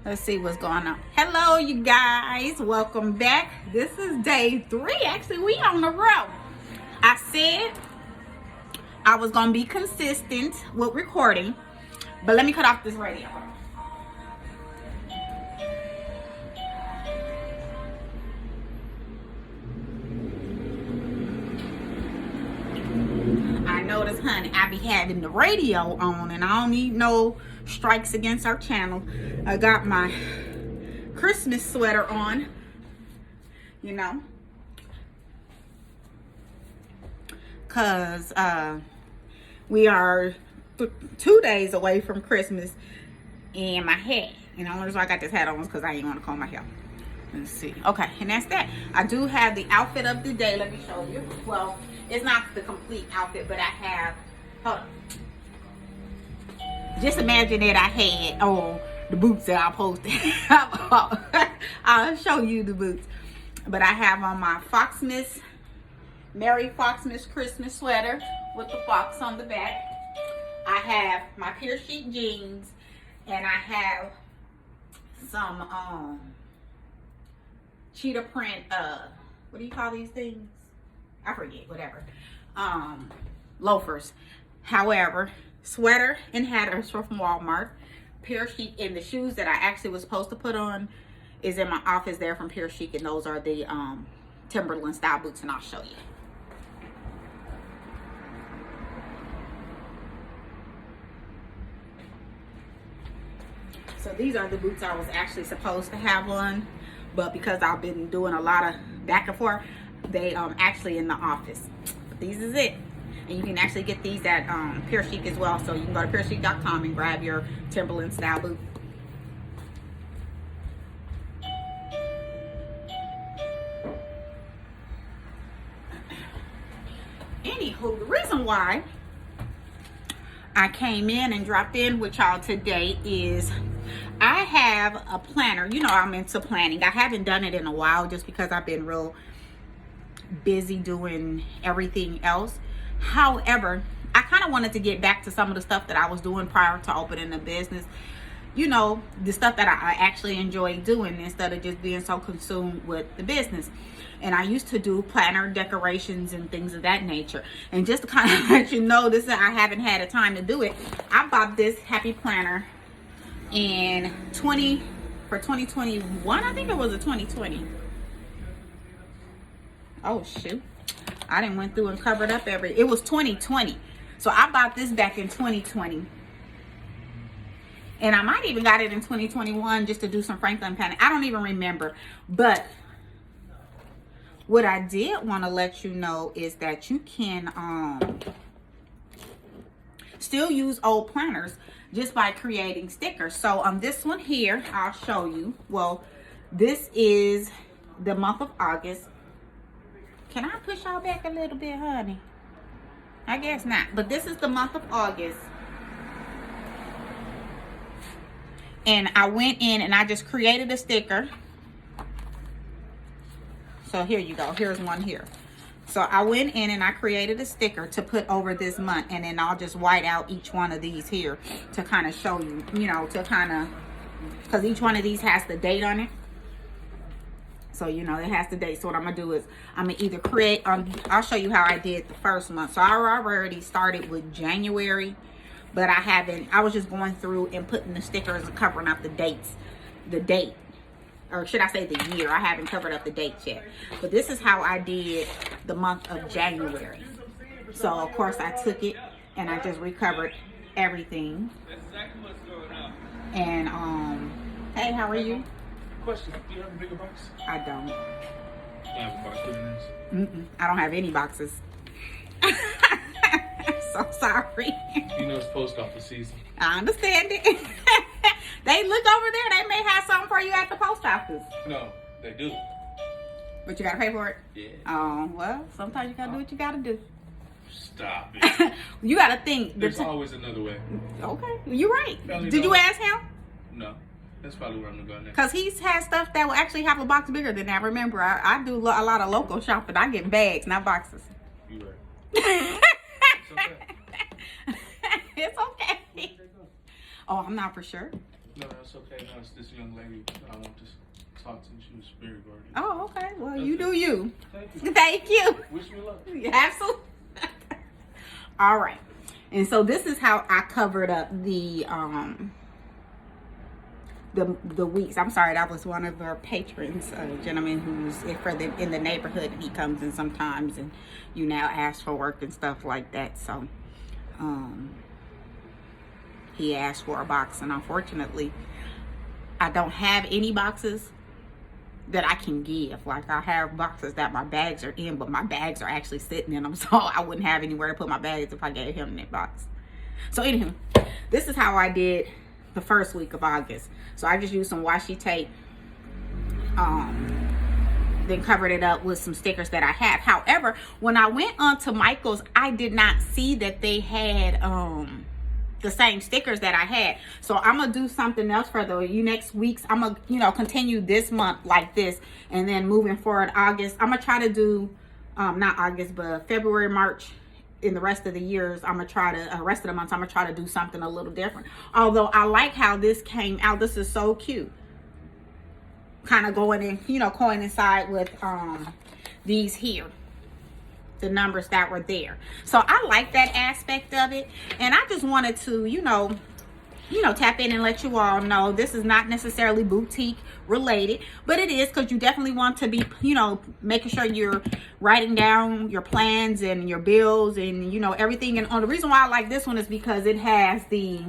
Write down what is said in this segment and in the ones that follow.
Let's see what's going on. Hello, you guys. Welcome back. This is day 3. Actually, we on the road. I said I was going to be consistent with recording, but let me cut off this radio. I noticed, honey, I be having the radio on, and I don't need no strikes against our channel. I got my Christmas sweater on, you know, because we are 2 days away from Christmas, and my hat, you know, the reason why I got this hat on is because I ain't want to comb my hair. Let's see. Okay, and that's that. I do have the outfit of the day. Let me show you. Well, it's not the complete outfit, but I have, hold on. Just imagine that I had on the boots that I posted. I'll show you the boots. But I have on my Foxmas, Merry Foxmas Christmas sweater with the fox on the back. I have my pure chic jeans, and I have some cheetah print, what do you call these things? I forget, whatever. Loafers. However, sweater and hat are from Walmart. Pure Chic, and the shoes that I actually was supposed to put on is in my office there from Pure Chic, and those are the Timberland style boots, and I'll show you. So these are the boots I was actually supposed to have on, but because I've been doing a lot of back and forth, they actually in the office. But these is it. And you can actually get these at Pure Chic as well. So you can go to purechic.com and grab your Timberland style boot. Anywho, the reason why I came in and dropped in with y'all today is I have a planner. You know, I'm into planning. I haven't done it in a while just because I've been real busy doing everything else. However, I kind of wanted to get back to some of the stuff that I was doing prior to opening the business. You know, the stuff that I actually enjoy doing instead of just being so consumed with the business. And I used to do planner decorations and things of that nature. And just to kind of let you know, this I haven't had a time to do it. I bought this happy planner in 2021. I think it was a 2020. Oh shoot. I didn't went through and covered up it was 2020. So I bought this back in 2020. And I might even got it in 2021 just to do some Frankenplanner. I don't even remember. But what I did want to let you know is that you can still use old planners just by creating stickers. So on this one here, I'll show you. Well, this is the month of August. Can I push y'all back a little bit, honey? I guess not. But this is the month of August. And I went in and I just created a sticker. So here you go. Here's one here. So I went in and I created a sticker to put over this month. And then I'll just white out each one of these here to kind of show you, you know, to kind of, because each one of these has the date on it. So, you know, it has the date. So what I'm going to do is I'm going to either create, I'll show you how I did the first month. So I already started with January, but I was just going through and putting the stickers and covering up the dates, the date, or should I say the year. I haven't covered up the dates yet. But this is how I did the month of January. So, of course, I took it and I just recovered everything. And, hey, how are you? Question, do you have a bigger box? I don't. You have a box bigger than this? I don't have any boxes. So sorry. You know it's post office season. I understand it. They look over there. They may have something for you at the post office. No, they do. But you gotta pay for it? Yeah. Oh, well, sometimes you gotta do what you gotta do. Stop it. You gotta think. There's always another way. Okay, you're right. Did you ask him? No. That's probably where I'm gonna go next. Because he's had stuff that will actually have a box bigger than that. Remember, I do a lot of local shopping. I get bags, not boxes. You right. It's okay. Oh, I'm not for sure. No, that's okay. No, it's this young lady that I want to talk to. She was very gorgeous. Oh, okay. Well, you do you. Thank you. Thank you. Wish me luck. Absolutely. All right. And so this is how I covered up the weeks. I'm sorry, that was one of our patrons, a gentleman who's in the neighborhood, and he comes in sometimes and you now ask for work and stuff like that. So he asked for a box, and unfortunately I don't have any boxes that I can give. Like, I have boxes that my bags are in, but my bags are actually sitting in them, so I wouldn't have anywhere to put my bags if I gave him that box. So anywho, this is how I did the first week of August. So I just used some washi tape, then covered it up with some stickers that I have. However, when I went onto Michael's, I did not see that they had the same stickers that I had. So I'm gonna do something else for the next weeks. I'm gonna continue this month like this, and then moving forward, August, I'm gonna try to do not August, but February, March, in the rest of the years, I'm gonna try to rest of the months, I'm gonna try to do something a little different. Although I like how this came out. This is so cute, kind of going in, coincide with these here, the numbers that were there. So I like that aspect of it, and I just wanted to tap in and let you all know this is not necessarily boutique related, but it is, because you definitely want to be making sure you're writing down your plans and your bills and everything. And the reason why I like this one is because it has the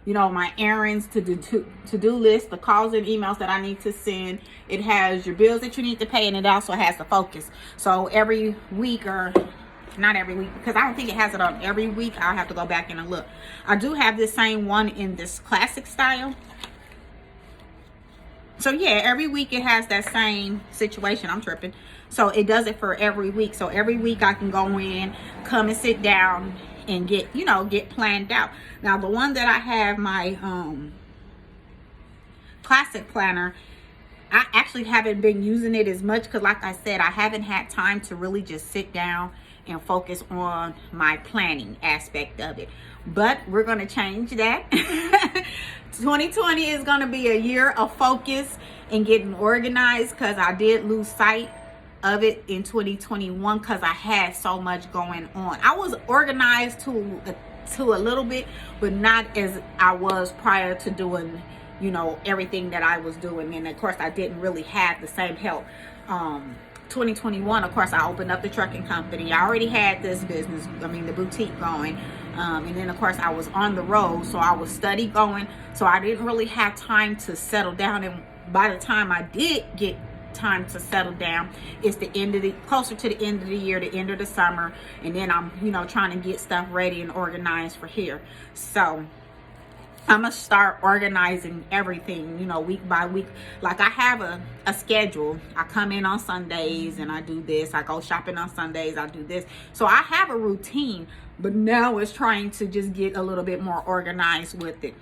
my errands to do list, the calls and emails that I need to send. It has your bills that you need to pay, and it also has the focus. So every week, or not every week, because I don't think it has it on every week. I'll have to go back and look. I do have this same one in this classic style. So yeah, every week it has that same situation. I'm tripping. So it does it for every week. So every week I can go in, come and sit down and get planned out. Now the one that I have, my classic planner, I actually haven't been using it as much because, like I said, I haven't had time to really just sit down and focus on my planning aspect of it. But we're going to change that. 2020 is going to be a year of focus and getting organized, because I did lose sight of it in 2021 because I had so much going on. I was organized to a little bit, but not as I was prior to doing everything that I was doing. And of course I didn't really have the same help. 2021, of course, I opened up the trucking company. I already had this business, the boutique going, and then of course I was on the road, so I was steady going, so I didn't really have time to settle down. And by the time I did get time to settle down, it's closer to the end of the year, the end of the summer, and then I'm trying to get stuff ready and organized for here. So I'm gonna start organizing everything, week by week. Like, I have a schedule. I come in on Sundays and I do this. I go shopping on Sundays. I do this. So I have a routine, but now it's trying to just get a little bit more organized with it,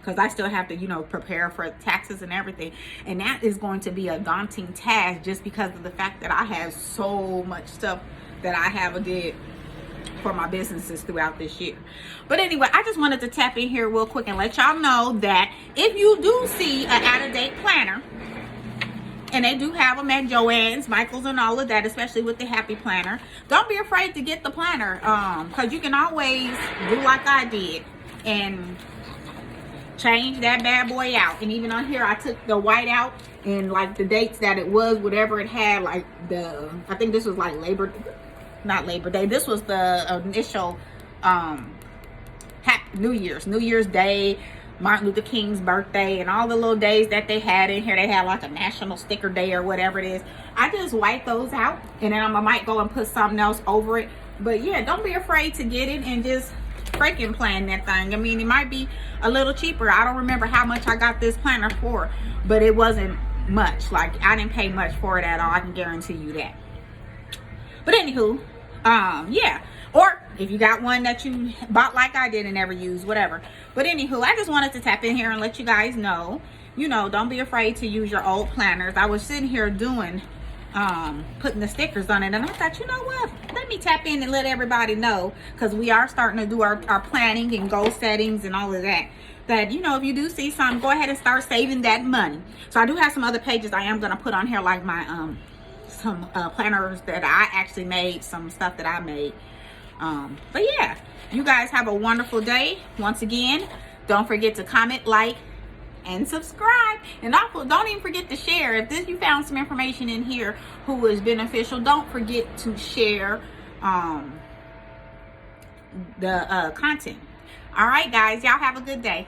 because I still have to, prepare for taxes and everything. And that is going to be a daunting task, just because of the fact that I have so much stuff that I have did for my businesses throughout this year. But anyway, I just wanted to tap in here real quick and let y'all know that if you do see an out-of-date planner, and they do have them at Joann's, Michael's, and all of that, especially with the Happy Planner, don't be afraid to get the planner, because you can always do like I did and change that bad boy out. And even on here, I took the white out and like the dates that it was, whatever it had, like I think this was like not Labor Day. This was the initial New Year's Day, Martin Luther King's birthday, and all the little days that they had in here. They had like a national sticker day or whatever it is. I just wipe those out, and then I might go and put something else over it. But yeah, don't be afraid to get it and just freaking plan that thing. It might be a little cheaper. I don't remember how much I got this planner for, but it wasn't much. Like, I didn't pay much for it at all. I can guarantee you that. But anywho, yeah. Or if you got one that you bought like I did and never used, whatever. But anywho, I just wanted to tap in here and let you guys know, don't be afraid to use your old planners. I was sitting here doing, putting the stickers on it, and I thought, you know what? Let me tap in and let everybody know, because we are starting to do our planning and goal settings and all of that. that, you know, if you do see something, go ahead and start saving that money. So I do have some other pages I am going to put on here, like my some planners that I actually made, some stuff that I made. But yeah, you guys have a wonderful day. Once again, don't forget to comment, like, and subscribe. And also, don't even forget to share. If you found some information in here who is beneficial, don't forget to share the content. All right, guys, y'all have a good day.